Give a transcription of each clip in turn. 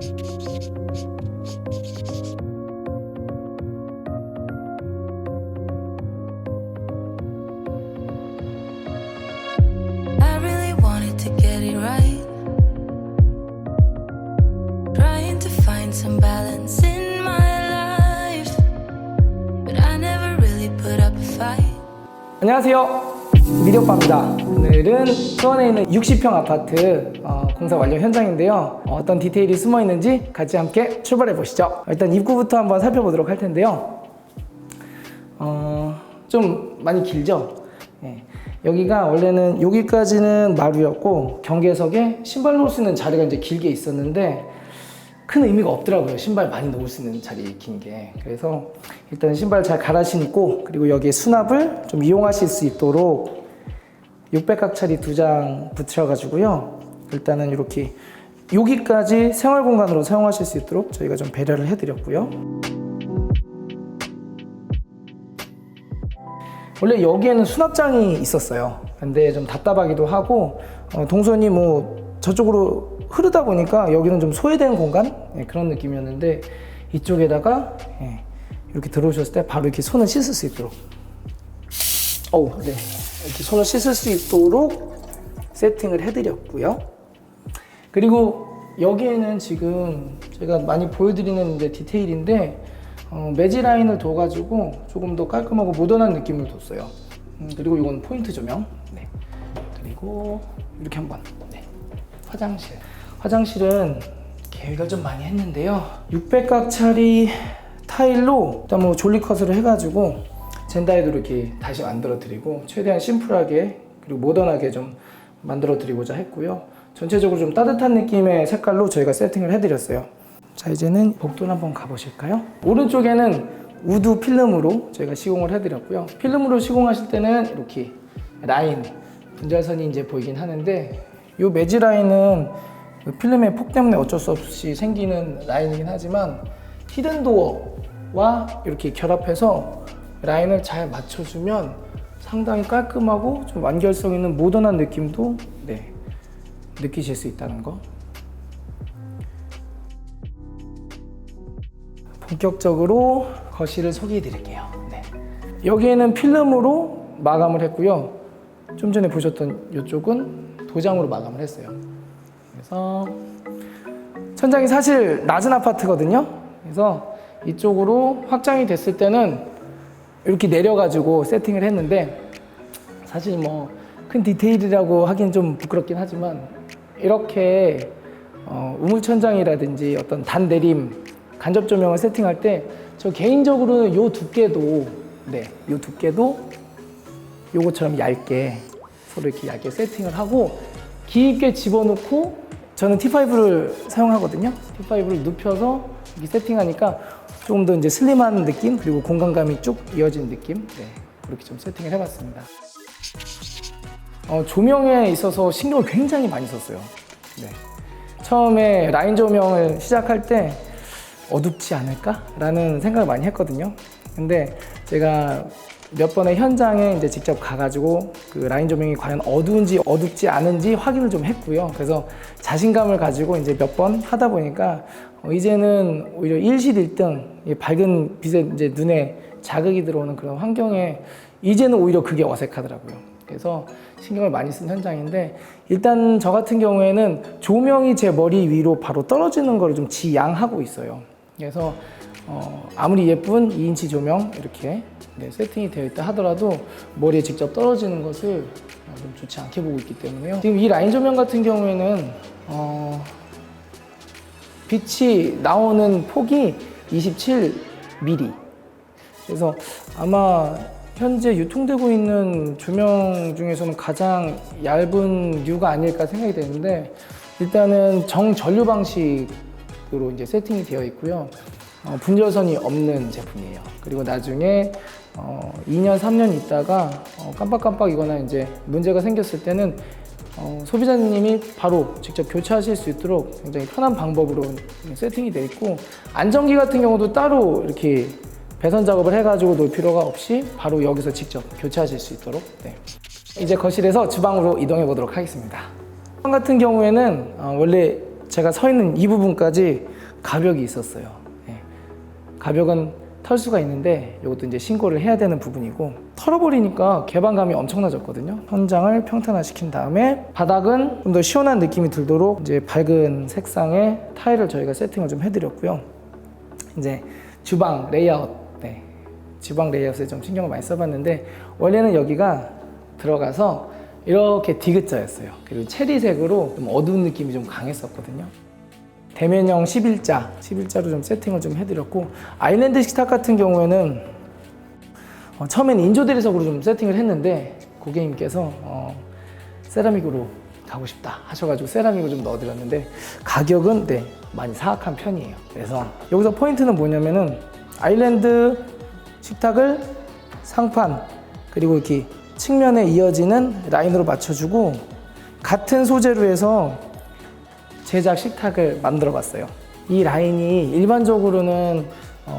I really wanted to get it right. Trying to find some balance in my life. But I never really put up a fight. 안녕하세요, 미디어빠입니다. 오늘은 수원에 있는 60평 아파트 공사 완료 현장인데요. 어떤 디테일이 숨어 있는지 같이 함께 출발해 보시죠. 일단 입구부터 한번 살펴보도록 할 텐데요. 좀 많이 길죠? 네. 여기가 원래는 여기까지는 마루였고 경계석에 신발 놓을 수 있는 자리가 이제 길게 있었는데 큰 의미가 없더라고요. 신발 많이 놓을 수 있는 자리 긴 게. 그래서 일단 신발 잘 갈아 신고, 그리고 여기에 수납을 좀 이용하실 수 있도록 600각짜리 2장 붙여가지고요. 일단은 이렇게 여기까지 생활 공간으로 사용하실 수 있도록 저희가 좀 배려를 해드렸고요. 원래 여기에는 수납장이 있었어요. 근데 좀 답답하기도 하고 동선이 뭐 저쪽으로 흐르다 보니까 여기는 좀 소외된 공간? 네, 그런 느낌이었는데 이쪽에다가 이렇게 들어오셨을 때 바로 이렇게 손을 씻을 수 있도록 네. 이렇게 손을 씻을 수 있도록 세팅을 해드렸고요. 그리고 여기에는 지금 제가 많이 보여드리는 이제 디테일인데 매지 라인을 둬가지고 조금 더 깔끔하고 모던한 느낌을 뒀어요. 그리고 이건 포인트 조명. 네. 그리고 이렇게 한번. 네. 화장실은 계획을 좀 많이 했는데요. 600각짜리 타일로 일단 뭐 졸리컷으로 해가지고 젠다이드로 이렇게 다시 만들어 드리고 최대한 심플하게 그리고 모던하게 좀 만들어 드리고자 했고요. 전체적으로 좀 따뜻한 느낌의 색깔로 저희가 세팅을 해드렸어요. 자, 이제는 복도를 한번 가보실까요? 오른쪽에는 우드 필름으로 저희가 시공을 해드렸고요. 필름으로 시공하실 때는 이렇게 라인, 분절선이 이제 보이긴 하는데 이 매지 라인은 필름의 폭 때문에 어쩔 수 없이 생기는 라인이긴 하지만 히든도어와 이렇게 결합해서 라인을 잘 맞춰주면 상당히 깔끔하고 좀 완결성 있는 모던한 느낌도 느끼실 수 있다는 거. 본격적으로 거실을 소개해 드릴게요. 여기에는 필름으로 마감을 했고요. 좀 전에 보셨던 이쪽은 도장으로 마감을 했어요. 그래서 천장이 사실 낮은 아파트거든요. 그래서 이쪽으로 확장이 됐을 때는 이렇게 내려가지고 세팅을 했는데 사실 뭐 큰 디테일이라고 하긴 좀 부끄럽긴 하지만 이렇게 우물천장이라든지 어떤 단내림, 간접 조명을 세팅할 때 저 개인적으로는 요 두께도 요것처럼 얇게 서로 이렇게 얇게 세팅을 하고 깊게 집어넣고 저는 T5를 사용하거든요. T5를 눕혀서 이렇게 세팅하니까 조금 더 이제 슬림한 느낌 그리고 공간감이 쭉 이어진 느낌 그렇게 좀 세팅을 해봤습니다. 조명에 있어서 신경을 굉장히 많이 썼어요. 처음에 라인 조명을 시작할 때 어둡지 않을까? 라는 생각을 많이 했거든요. 근데 제가 몇 번의 현장에 이제 직접 가가지고 그 라인 조명이 과연 어두운지 어둡지 않은지 확인을 좀 했고요. 그래서 자신감을 가지고 이제 몇 번 하다 보니까 이제는 오히려 일실일등 밝은 빛에 이제 눈에 자극이 들어오는 그런 환경에 이제는 오히려 그게 어색하더라고요. 그래서 신경을 많이 쓴 현장인데 일단 저 같은 경우에는 조명이 제 머리 위로 바로 떨어지는 걸 좀 지양하고 있어요. 그래서 아무리 예쁜 2인치 조명 이렇게 세팅이 되어 있다 하더라도 머리에 직접 떨어지는 것을 좀 좋지 않게 보고 있기 때문에요. 지금 이 라인 조명 같은 경우에는 빛이 나오는 폭이 27mm. 그래서 아마 현재 유통되고 있는 조명 중에서는 가장 얇은 류가 아닐까 생각이 되는데 일단은 정전류 방식으로 이제 세팅이 되어 있고요. 분절선이 없는 제품이에요. 그리고 나중에 2년, 3년 있다가 깜빡깜빡이거나 이제 문제가 생겼을 때는 소비자님이 바로 직접 교체하실 수 있도록 굉장히 편한 방법으로 세팅이 되어 있고 안전기 같은 경우도 따로 이렇게 배선 작업을 해가지고 놓을 필요가 없이 바로 여기서 직접 교체하실 수 있도록 이제 거실에서 주방으로 이동해 보도록 하겠습니다. 주방 같은 경우에는 원래 제가 서 있는 이 부분까지 가벽이 있었어요. 예. 가벽은 털 수가 있는데 이것도 이제 신고를 해야 되는 부분이고, 털어버리니까 개방감이 엄청나졌거든요. 현장을 평탄화시킨 다음에 바닥은 좀 더 시원한 느낌이 들도록 이제 밝은 색상의 타일을 저희가 세팅을 좀 해드렸고요. 이제 주방 레이아웃, 네. 주방 레이아웃에 좀 신경을 많이 써봤는데, 원래는 여기가 들어가서 이렇게 디귿자였어요. 그리고 체리색으로 좀 어두운 느낌이 좀 강했었거든요. 대면형 11자로 좀 세팅을 좀 해드렸고, 아일랜드 식탁 같은 경우에는 처음엔 인조 대리석으로 좀 세팅을 했는데 고객님께서 세라믹으로 가고 싶다 하셔가지고 세라믹을 좀 넣어드렸는데, 가격은 네, 많이 사악한 편이에요. 그래서 여기서 포인트는 뭐냐면은 아일랜드 식탁을 상판 그리고 이렇게 측면에 이어지는 라인으로 맞춰주고, 같은 소재로 해서 제작 식탁을 만들어 봤어요. 이 라인이 일반적으로는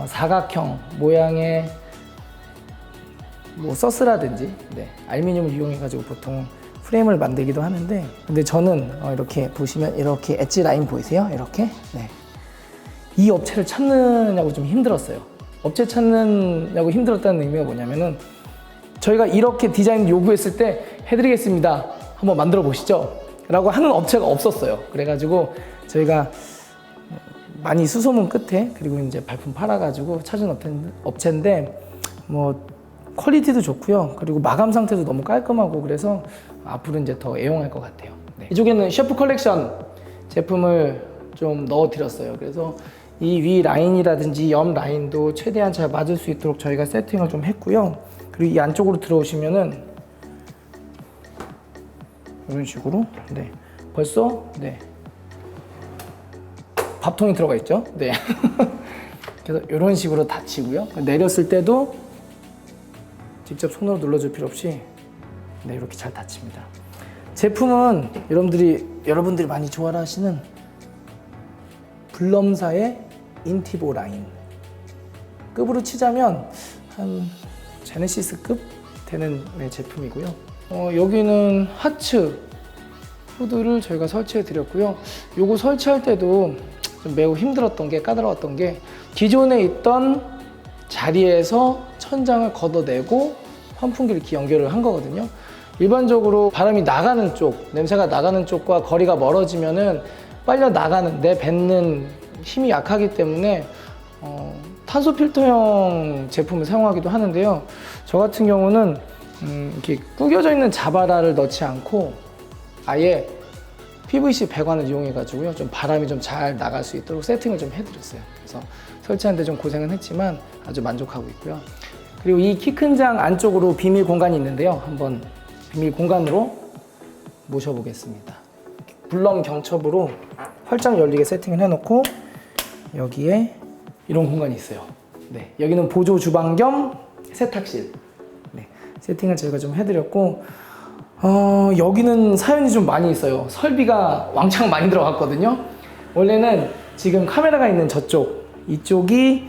사각형 모양의 뭐 서스라든지 알루미늄을 이용해 가지고 보통 프레임을 만들기도 하는데, 근데 저는 이렇게 보시면 이렇게 엣지 라인 보이세요? 이렇게 이 업체를 찾느냐고 좀 힘들었어요. 업체 찾느냐고 힘들었다는 의미가 뭐냐면은, 저희가 이렇게 디자인 요구했을 때 해드리겠습니다, 한번 만들어 보시죠 라고 하는 업체가 없었어요. 그래가지고 저희가 많이 수소문 끝에, 그리고 이제 발품 팔아가지고 찾은 업체인데, 뭐 퀄리티도 좋고요. 그리고 마감 상태도 너무 깔끔하고, 그래서 앞으로 이제 더 애용할 것 같아요. 이쪽에는 셰프 컬렉션 제품을 좀 넣어드렸어요. 그래서 이 위 라인이라든지 옆 라인도 최대한 잘 맞을 수 있도록 저희가 세팅을 좀 했고요. 그리고 이 안쪽으로 들어오시면은 이런 식으로 벌써 밥통이 들어가 있죠. 그래서 이런 식으로 닫히고요. 내렸을 때도 직접 손으로 눌러줄 필요 없이 이렇게 잘 닫힙니다. 제품은 여러분들이 많이 좋아하시는 블럼사의 인티보 라인 급으로 치자면 한 제네시스급 되는 제품이고요. 여기는 하츠 후드를 저희가 설치해 드렸고요. 요거 설치할 때도 좀 매우 힘들었던 게, 까다로웠던 게, 기존에 있던 자리에서 천장을 걷어내고 환풍기를 이렇게 연결을 한 거거든요. 일반적으로 바람이 나가는 쪽, 냄새가 나가는 쪽과 거리가 멀어지면은 빨려 나가는, 내뱉는 힘이 약하기 때문에 탄소 필터형 제품을 사용하기도 하는데요. 저 같은 경우는 이렇게 구겨져 있는 자바라를 넣지 않고 아예 PVC 배관을 이용해 가지고요, 좀 바람이 좀 잘 나갈 수 있도록 세팅을 좀 해드렸어요. 그래서 설치하는데 좀 고생은 했지만 아주 만족하고 있고요. 그리고 이 키 큰 장 안쪽으로 비밀 공간이 있는데요. 한번 비밀 공간으로 모셔보겠습니다. 블럼 경첩으로 활짝 열리게 세팅을 해놓고, 여기에 이런 공간이 있어요. 여기는 보조 주방 겸 세탁실. 세팅을 저희가 좀 해드렸고, 여기는 사연이 좀 많이 있어요. 설비가 왕창 많이 들어갔거든요. 원래는 지금 카메라가 있는 이쪽이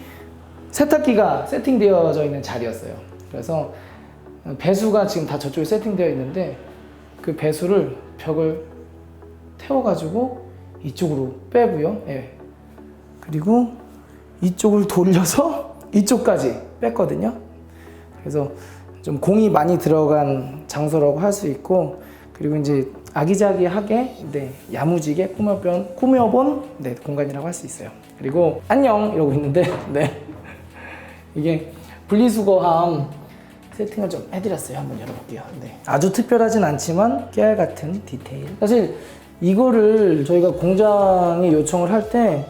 세탁기가 세팅되어져 있는 자리였어요. 그래서 배수가 지금 다 저쪽에 세팅되어 있는데, 그 배수를 벽을 태워가지고 이쪽으로 빼고요. 그리고 이쪽을 돌려서 이쪽까지 뺐거든요. 그래서 좀 공이 많이 들어간 장소라고 할 수 있고, 그리고 이제 아기자기하게 야무지게 꾸며본 공간이라고 할 수 있어요. 그리고 안녕 이러고 있는데 이게 분리수거함 세팅을 좀 해드렸어요. 한번 열어볼게요. 아주 특별하진 않지만 깨알 같은 디테일. 사실 이거를 저희가 공장에 요청을 할 때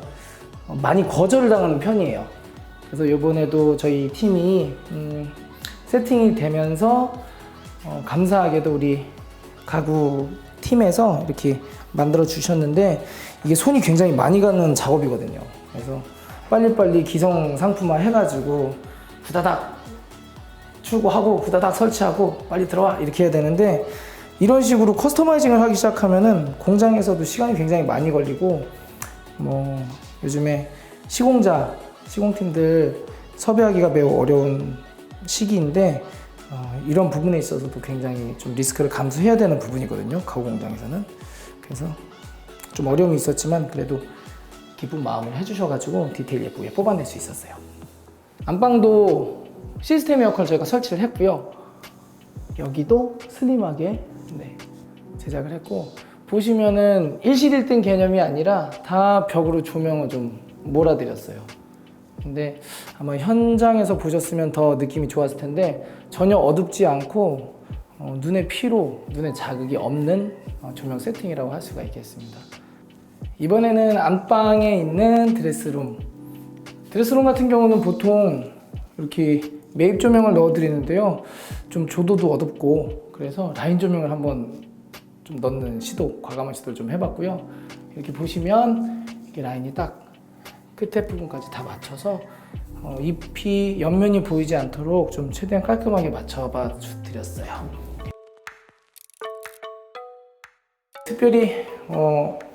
많이 거절을 당하는 편이에요. 그래서 이번에도 저희 팀이 세팅이 되면서 감사하게도 우리 가구 팀에서 이렇게 만들어 주셨는데, 이게 손이 굉장히 많이 가는 작업이거든요. 그래서 빨리빨리 기성 상품화 해가지고 후다닥 출고하고 후다닥 설치하고 빨리 들어와 이렇게 해야 되는데, 이런 식으로 커스터마이징을 하기 시작하면은 공장에서도 시간이 굉장히 많이 걸리고, 뭐 요즘에 시공팀들 섭외하기가 매우 어려운 시기인데, 이런 부분에 있어서도 굉장히 좀 리스크를 감수해야 되는 부분이거든요, 가구 공장에서는. 그래서 좀 어려움이 있었지만 그래도 기쁜 마음을 해주셔가지고 디테일 예쁘게 뽑아낼 수 있었어요. 안방도 시스템 에어컨 저희가 설치를 했고요. 여기도 슬림하게 제작을 했고, 보시면은 일실 1등 개념이 아니라 다 벽으로 조명을 좀 몰아드렸어요. 근데 아마 현장에서 보셨으면 더 느낌이 좋았을 텐데 전혀 어둡지 않고 눈의 피로, 눈의 자극이 없는 조명 세팅이라고 할 수가 있겠습니다. 이번에는 안방에 있는 드레스룸 같은 경우는 보통 이렇게 매입 조명을 넣어드리는데요. 좀 조도도 어둡고 그래서 라인 조명을 한번 좀 넣는 시도, 과감한 시도를 좀 해봤고요. 이렇게 보시면 이게 라인이 딱 끝에 부분까지 다 맞춰서 잎이 옆면이 보이지 않도록 좀 최대한 깔끔하게 맞춰봐 드렸어요. 특별히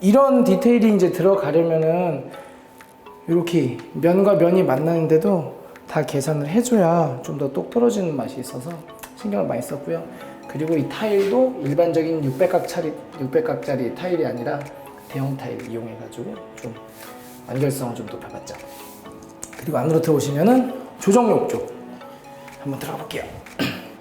이런 디테일이 이제 들어가려면은 이렇게 면과 면이 만나는데도 다 계산을 해줘야 좀 더 똑 떨어지는 맛이 있어서 신경을 많이 썼고요. 그리고 이 타일도 일반적인 600각짜리 타일이 아니라 대형 타일 이용해가지고 좀 완결성을 좀 높여봤죠. 그리고 안으로 들어오시면은 조정 욕조 한번 들어가 볼게요.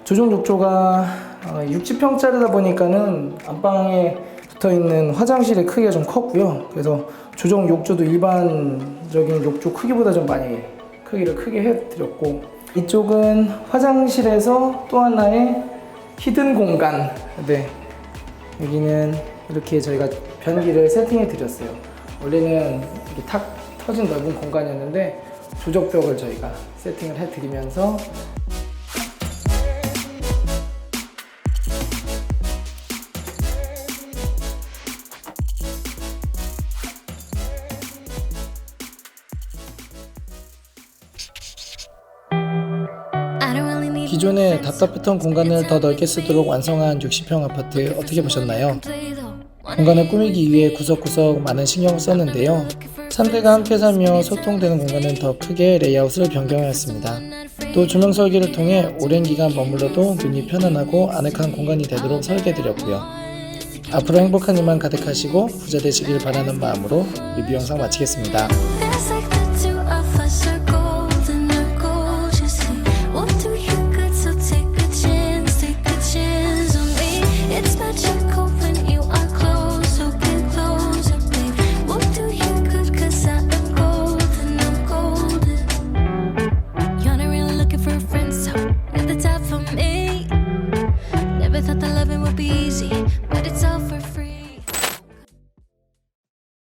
조정 욕조가 60평짜리다 보니까는 안방에 붙어있는 화장실의 크기가 좀 컸고요. 그래서 조정 욕조도 일반적인 욕조 크기보다 좀 많이 크기를 크게 해드렸고, 이쪽은 화장실에서 또 하나의 히든 공간. 여기는 이렇게 저희가 변기를 세팅해 드렸어요. 원래는 이렇게 탁 터진 넓은 공간이었는데 조적벽을 저희가 세팅을 해드리면서 기존에 답답했던 공간을 더 넓게 쓰도록 완성한 60평 아파트 어떻게 보셨나요? 공간을 꾸미기 위해 구석구석 많은 신경을 썼는데요. 3대가 함께 살며 소통되는 공간은 더 크게 레이아웃을 변경하였습니다. 또 조명 설계를 통해 오랜 기간 머물러도 눈이 편안하고 아늑한 공간이 되도록 설계드렸고요. 앞으로 행복한 일만 가득하시고 부자 되시길 바라는 마음으로 리뷰 영상 마치겠습니다.